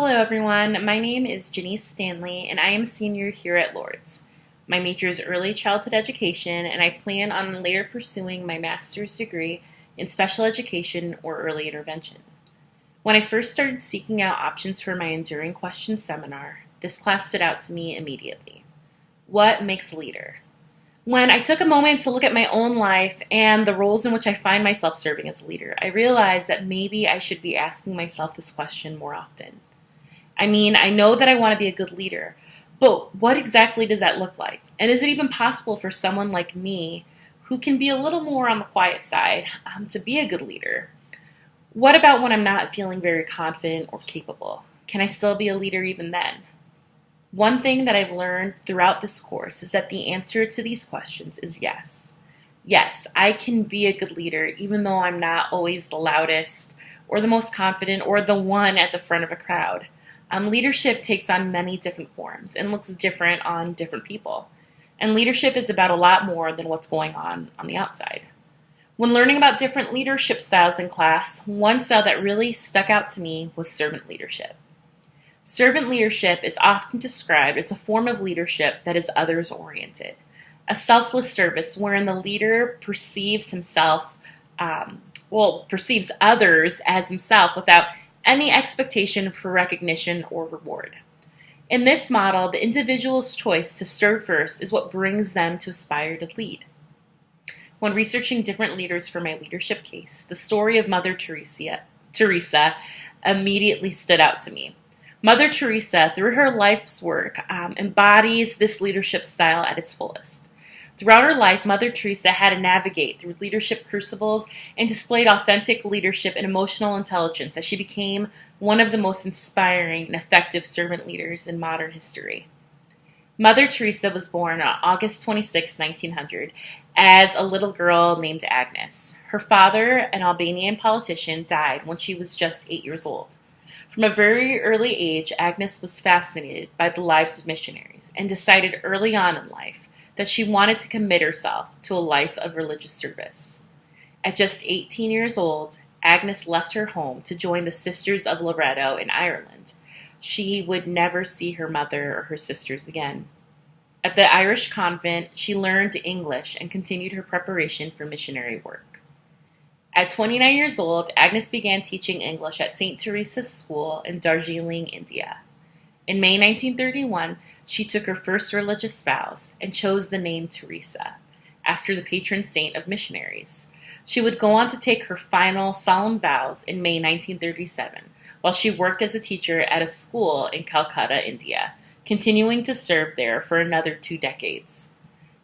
Hello everyone, my name is Janice Stanley and I am a senior here at Lourdes. My major is early childhood education and I plan on later pursuing my master's degree in special education or early intervention. When I first started seeking out options for my Enduring Questions seminar, this class stood out to me immediately. What makes a leader? When I took a moment to look at my own life and the roles in which I find myself serving as a leader, I realized that maybe I should be asking myself this question more often. I know that I want to be a good leader, but what exactly does that look like? And is it even possible for someone like me, who can be a little more on the quiet side, to be a good leader? What about when I'm not feeling very confident or capable? Can I still be a leader even then? One thing that I've learned throughout this course is that the answer to these questions is yes. Yes, I can be a good leader even though I'm not always the loudest or the most confident or the one at the front of a crowd. Leadership takes on many different forms and looks different on different people. And leadership is about a lot more than what's going on the outside. When learning about different leadership styles in class, one style that really stuck out to me was servant leadership. Servant leadership is often described as a form of leadership that is others-oriented, a selfless service wherein the leader perceives others as himself without any expectation for recognition or reward. In this model, the individual's choice to serve first is what brings them to aspire to lead. When researching different leaders for my leadership case, the story of Mother Teresa immediately stood out to me. Mother Teresa, through her life's work, embodies this leadership style at its fullest. Throughout her life, Mother Teresa had to navigate through leadership crucibles and displayed authentic leadership and emotional intelligence as she became one of the most inspiring and effective servant leaders in modern history. Mother Teresa was born on August 26, 1900, as a little girl named Agnes. Her father, an Albanian politician, died when she was just 8 years old. From a very early age, Agnes was fascinated by the lives of missionaries and decided early on in life that she wanted to commit herself to a life of religious service. At just 18 years old, Agnes left her home to join the Sisters of Loreto in Ireland. She would never see her mother or her sisters again. At the Irish convent, she learned English and continued her preparation for missionary work. At 29 years old, Agnes began teaching English at St. Teresa's School in Darjeeling, India. In May 1931, she took her first religious vows and chose the name Teresa, after the patron saint of missionaries. She would go on to take her final solemn vows in May 1937, while she worked as a teacher at a school in Calcutta, India, continuing to serve there for another 2 decades.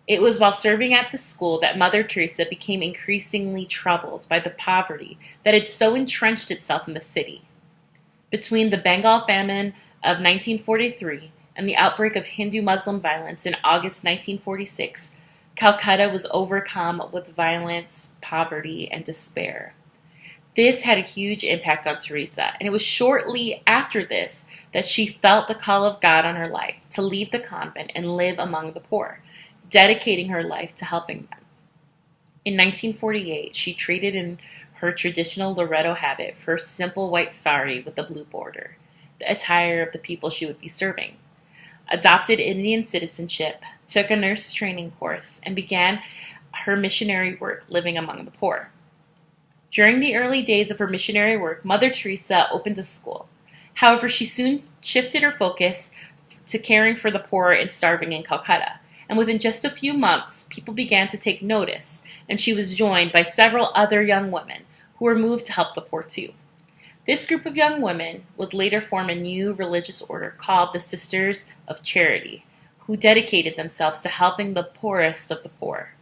It was while serving at the school that Mother Teresa became increasingly troubled by the poverty that had so entrenched itself in the city. Between the Bengal famine of 1943 and the outbreak of Hindu-Muslim violence in August 1946, Calcutta was overcome with violence, poverty, and despair. This had a huge impact on Teresa, and it was shortly after this that she felt the call of God on her life to leave the convent and live among the poor, dedicating her life to helping them. In 1948, she traded in her traditional Loreto habit for a simple white sari with a blue border, the attire of the people she would be serving, adopted Indian citizenship, took a nurse training course, and began her missionary work living among the poor. During the early days of her missionary work, Mother Teresa opened a school. However, she soon shifted her focus to caring for the poor and starving in Calcutta, and within just a few months, people began to take notice, and she was joined by several other young women who were moved to help the poor too. This group of young women would later form a new religious order called the Sisters of Charity, who dedicated themselves to helping the poorest of the poor.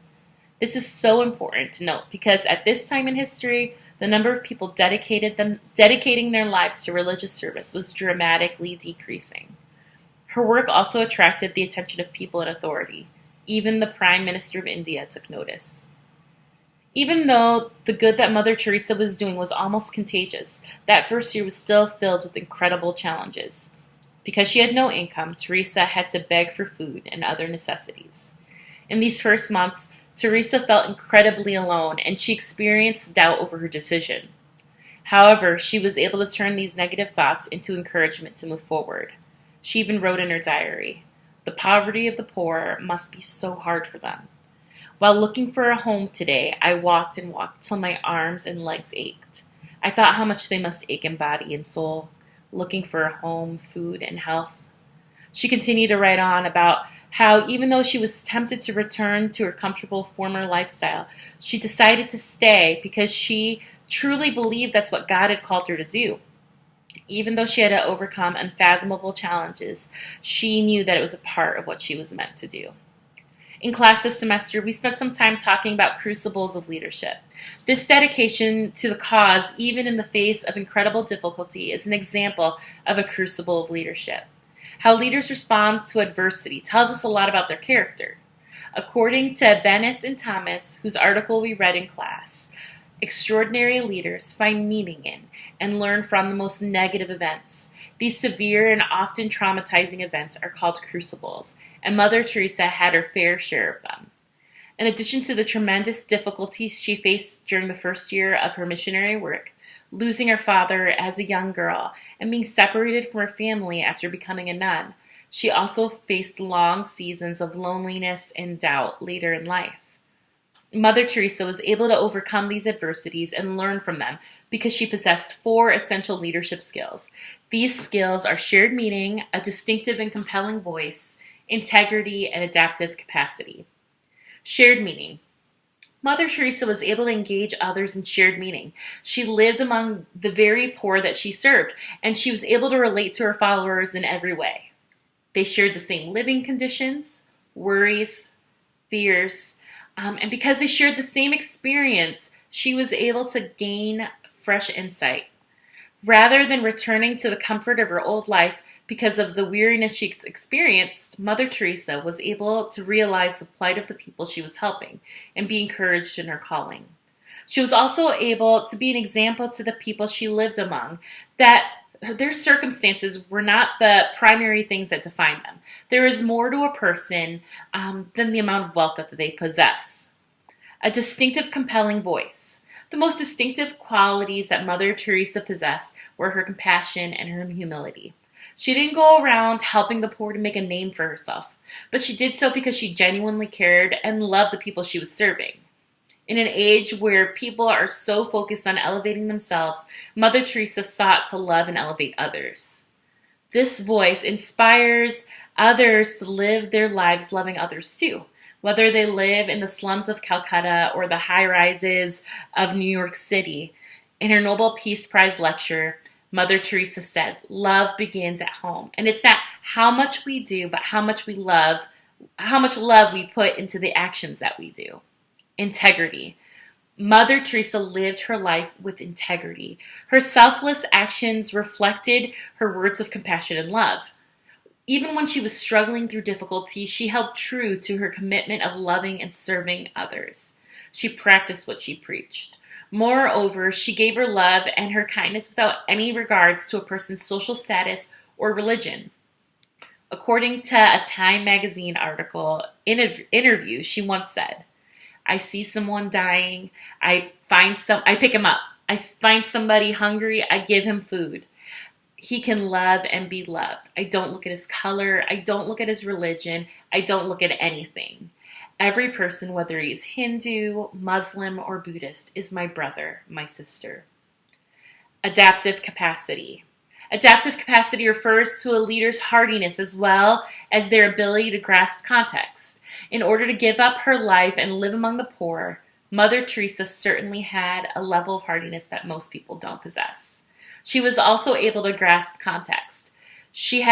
This is so important to note because at this time in history, the number of people dedicating their lives to religious service was dramatically decreasing. Her work also attracted the attention of people in authority. Even the Prime Minister of India took notice. Even though the good that Mother Teresa was doing was almost contagious, that first year was still filled with incredible challenges. Because she had no income, Teresa had to beg for food and other necessities. In these first months, Teresa felt incredibly alone, and she experienced doubt over her decision. However, she was able to turn these negative thoughts into encouragement to move forward. She even wrote in her diary, "The poverty of the poor must be so hard for them. While looking for a home today, I walked and walked till my arms and legs ached. I thought how much they must ache in body and soul, looking for a home, food, and health." She continued to write on about how even though she was tempted to return to her comfortable former lifestyle, she decided to stay because she truly believed that's what God had called her to do. Even though she had to overcome unfathomable challenges, she knew that it was a part of what she was meant to do. In class this semester, we spent some time talking about crucibles of leadership. This dedication to the cause, even in the face of incredible difficulty, is an example of a crucible of leadership. How leaders respond to adversity tells us a lot about their character. According to Bennis and Thomas, whose article we read in class, extraordinary leaders find meaning in and learn from the most negative events. These severe and often traumatizing events are called crucibles, and Mother Teresa had her fair share of them. In addition to the tremendous difficulties she faced during the first year of her missionary work, losing her father as a young girl and being separated from her family after becoming a nun, she also faced long seasons of loneliness and doubt later in life. Mother Teresa was able to overcome these adversities and learn from them because she possessed 4 essential leadership skills. These skills are shared meaning, a distinctive and compelling voice, integrity, and adaptive capacity. Shared meaning. Mother Teresa was able to engage others in shared meaning. She lived among the very poor that she served, and she was able to relate to her followers in every way. They shared the same living conditions, worries, fears, and because they shared the same experience, she was able to gain fresh insight. Rather than returning to the comfort of her old life because of the weariness she experienced, Mother Teresa was able to realize the plight of the people she was helping and be encouraged in her calling. She was also able to be an example to the people she lived among that their circumstances were not the primary things that define them. There is more to a person than the amount of wealth that they possess. A distinctive, compelling voice. The most distinctive qualities that Mother Teresa possessed were her compassion and her humility. She didn't go around helping the poor to make a name for herself, but she did so because she genuinely cared and loved the people she was serving. In an age where people are so focused on elevating themselves, Mother Teresa sought to love and elevate others. This voice inspires others to live their lives loving others too, whether they live in the slums of Calcutta or the high-rises of New York City. In her Nobel Peace Prize lecture, Mother Teresa said, "Love begins at home." And it's not how much we do, but how much love we put into the actions that we do. Integrity. Mother Teresa lived her life with integrity. Her selfless actions reflected her words of compassion and love. Even when she was struggling through difficulty, she held true to her commitment of loving and serving others. She practiced what she preached. Moreover, she gave her love and her kindness without any regards to a person's social status or religion. According to a Time magazine article interview, she once said, "I see someone dying, I pick him up. I find somebody hungry, I give him food. He can love and be loved. I don't look at his color, I don't look at his religion, I don't look at anything. Every person, whether he's Hindu, Muslim, or Buddhist, is my brother, my sister." Adaptive capacity. Adaptive capacity refers to a leader's hardiness as well as their ability to grasp context. In order to give up her life and live among the poor, Mother Teresa certainly had a level of hardiness that most people don't possess. She was also able to grasp context. She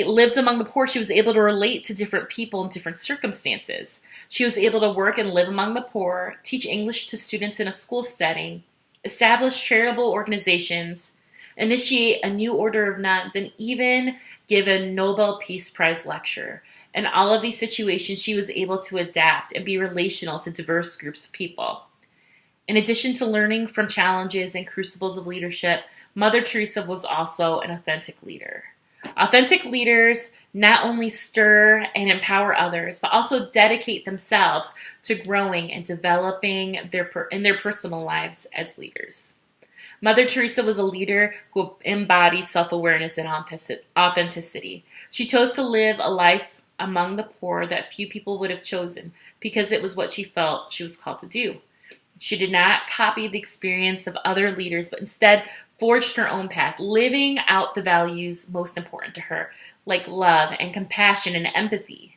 lived among the poor. She was able to relate to different people in different circumstances. She was able to work and live among the poor, teach English to students in a school setting, establish charitable organizations, initiate a new order of nuns, and even give a Nobel Peace Prize lecture. In all of these situations, she was able to adapt and be relational to diverse groups of people. In addition to learning from challenges and crucibles of leadership, Mother Teresa was also an authentic leader. Authentic leaders not only stir and empower others, but also dedicate themselves to growing and developing in their personal lives as leaders. Mother Teresa was a leader who embodied self-awareness and authenticity. She chose to live a life among the poor that few people would have chosen because it was what she felt she was called to do. She did not copy the experience of other leaders, but instead forged her own path, living out the values most important to her, like love and compassion and empathy.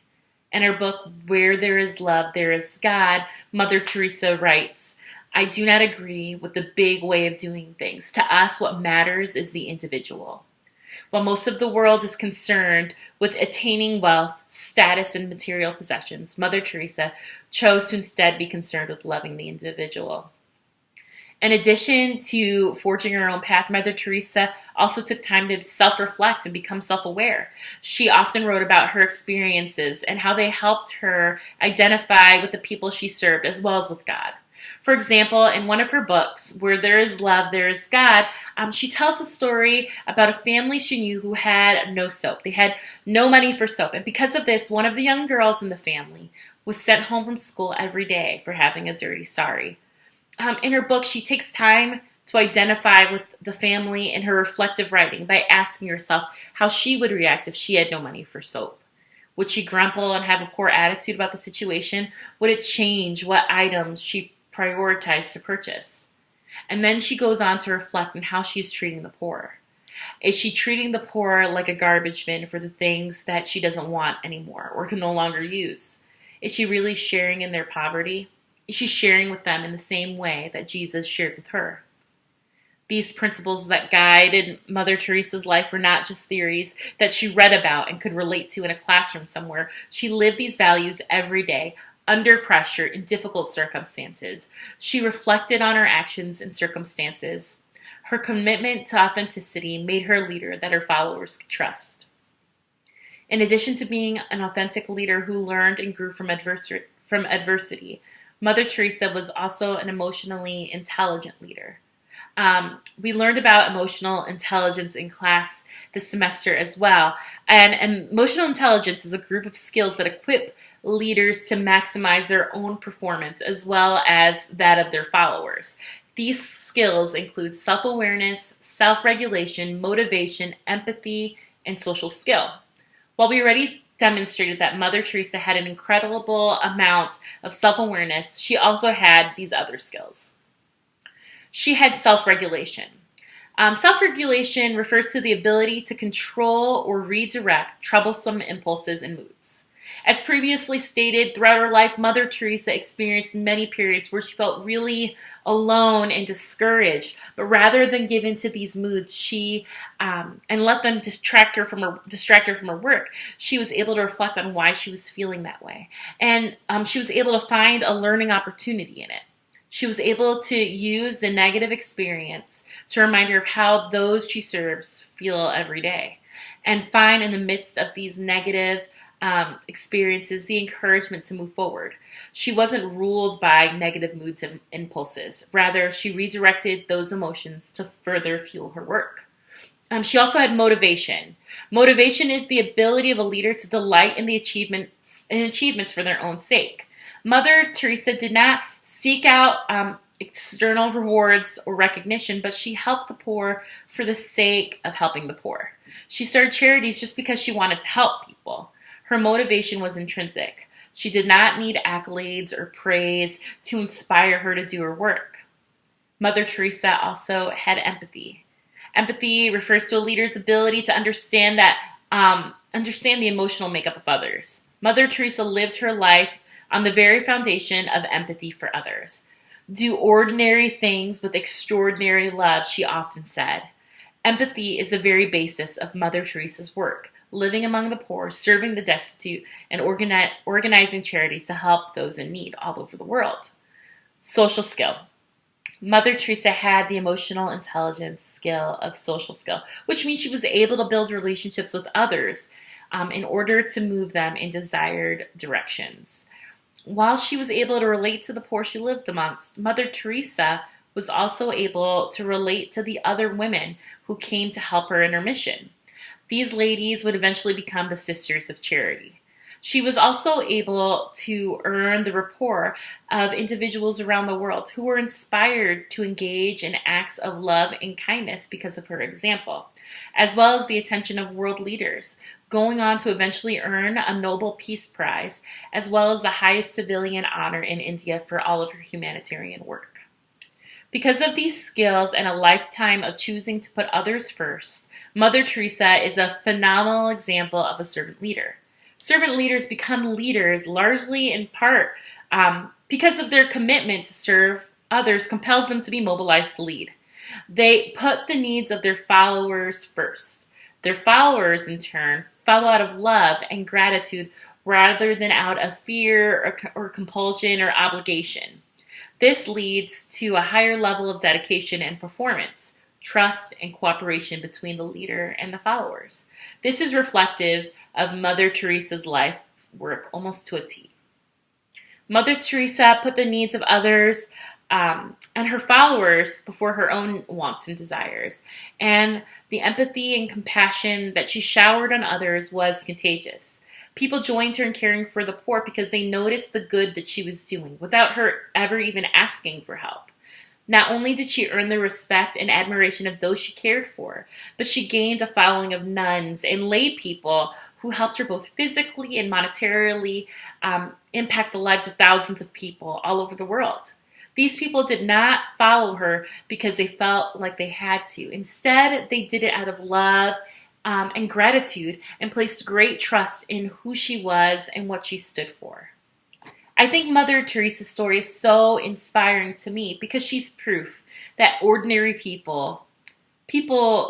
In her book, Where There Is Love, There Is God, Mother Teresa writes, "I do not agree with the big way of doing things. To us, what matters is the individual." While most of the world is concerned with attaining wealth, status, and material possessions, Mother Teresa chose to instead be concerned with loving the individual. In addition to forging her own path, Mother Teresa also took time to self-reflect and become self-aware. She often wrote about her experiences and how they helped her identify with the people she served as well as with God. For example, in one of her books, Where There Is Love, There Is God, she tells a story about a family she knew who had no soap. They had no money for soap. And because of this, one of the young girls in the family was sent home from school every day for having a dirty sari. In her book, she takes time to identify with the family in her reflective writing by asking herself how she would react if she had no money for soap. Would she grumble and have a poor attitude about the situation? Would it change what items she prioritized to purchase? And then she goes on to reflect on how she's treating the poor. Is she treating the poor like a garbage bin for the things that she doesn't want anymore or can no longer use? Is she really sharing in their poverty? Is she sharing with them in the same way that Jesus shared with her? These principles that guided Mother Teresa's life were not just theories that she read about and could relate to in a classroom somewhere. She lived these values every day, under pressure, in difficult circumstances. She reflected on her actions and circumstances. Her commitment to authenticity made her a leader that her followers could trust. In addition to being an authentic leader who learned and grew from adversity, Mother Teresa was also an emotionally intelligent leader. We learned about emotional intelligence in class this semester as well. And emotional intelligence is a group of skills that equip leaders to maximize their own performance as well as that of their followers. These skills include self-awareness, self-regulation, motivation, empathy, and social skill. While we already demonstrated that Mother Teresa had an incredible amount of self-awareness, she also had these other skills. She had self-regulation. Self-regulation refers to the ability to control or redirect troublesome impulses and moods. As previously stated, throughout her life, Mother Teresa experienced many periods where she felt really alone and discouraged. But rather than give in to these moods, and let them distract her from her work, she was able to reflect on why she was feeling that way, and she was able to find a learning opportunity in it. She was able to use the negative experience to remind her of how those she serves feel every day, and find in the midst of these negative experiences the encouragement to move forward. She wasn't ruled by negative moods and impulses. Rather, she redirected those emotions to further fuel her work. She also had motivation. Motivation is the ability of a leader to delight in the achievements for their own sake. Mother Teresa did not seek out external rewards or recognition, but she helped the poor for the sake of helping the poor. She started charities just because she wanted to help people. Her motivation was intrinsic. She did not need accolades or praise to inspire her to do her work. Mother Teresa also had empathy. Empathy refers to a leader's ability to understand the emotional makeup of others. Mother Teresa lived her life on the very foundation of empathy for others. Do ordinary things with extraordinary love, she often said. Empathy is the very basis of Mother Teresa's work, living among the poor, serving the destitute, and organizing charities to help those in need all over the world. Social skill. Mother Teresa had the emotional intelligence skill of social skill, which means she was able to build relationships with others in order to move them in desired directions. While she was able to relate to the poor she lived amongst, Mother Teresa was also able to relate to the other women who came to help her in her mission. These ladies would eventually become the Sisters of Charity. She was also able to earn the rapport of individuals around the world who were inspired to engage in acts of love and kindness because of her example, as well as the attention of world leaders, going on to eventually earn a Nobel Peace Prize, as well as the highest civilian honor in India for all of her humanitarian work. Because of these skills and a lifetime of choosing to put others first, Mother Teresa is a phenomenal example of a servant leader. Servant leaders become leaders largely in part because of their commitment to serve others compels them to be mobilized to lead. They put the needs of their followers first. Their followers, in turn, follow out of love and gratitude rather than out of fear or compulsion or obligation. This leads to a higher level of dedication and performance, trust and cooperation between the leader and the followers. This is reflective of Mother Teresa's life work almost to a T. Mother Teresa put the needs of others and her followers before her own wants and desires. And the empathy and compassion that she showered on others was contagious. People joined her in caring for the poor because they noticed the good that she was doing without her ever even asking for help. Not only did she earn the respect and admiration of those she cared for, but she gained a following of nuns and lay people who helped her both physically and monetarily impact the lives of thousands of people all over the world. These people did not follow her because they felt like they had to. Instead, they did it out of love and gratitude and placed great trust in who she was and what she stood for. I think Mother Teresa's story is so inspiring to me because she's proof that ordinary people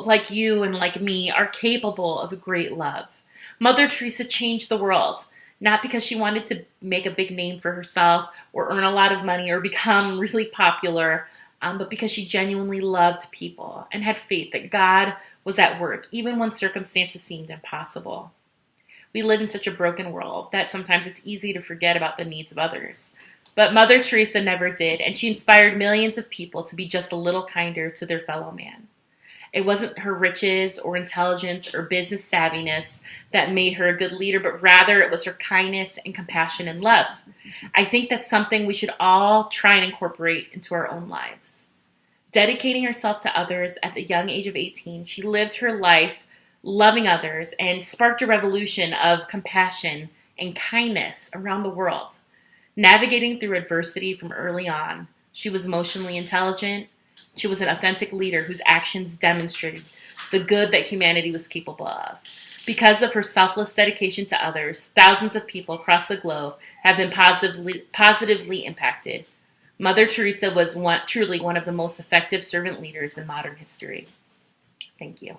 like you and like me, are capable of a great love. Mother Teresa changed the world, not because she wanted to make a big name for herself or earn a lot of money or become really popular, but because she genuinely loved people and had faith that God was at work, even when circumstances seemed impossible. We live in such a broken world that sometimes it's easy to forget about the needs of others. But Mother Teresa never did, and she inspired millions of people to be just a little kinder to their fellow man. It wasn't her riches or intelligence or business savviness that made her a good leader, but rather it was her kindness and compassion and love. I think that's something we should all try and incorporate into our own lives. Dedicating herself to others at the young age of 18, she lived her life loving others and sparked a revolution of compassion and kindness around the world. Navigating through adversity from early on, she was emotionally intelligent. She was an authentic leader whose actions demonstrated the good that humanity was capable of. Because of her selfless dedication to others, thousands of people across the globe have been positively impacted. Mother Teresa was truly one of the most effective servant leaders in modern history. Thank you.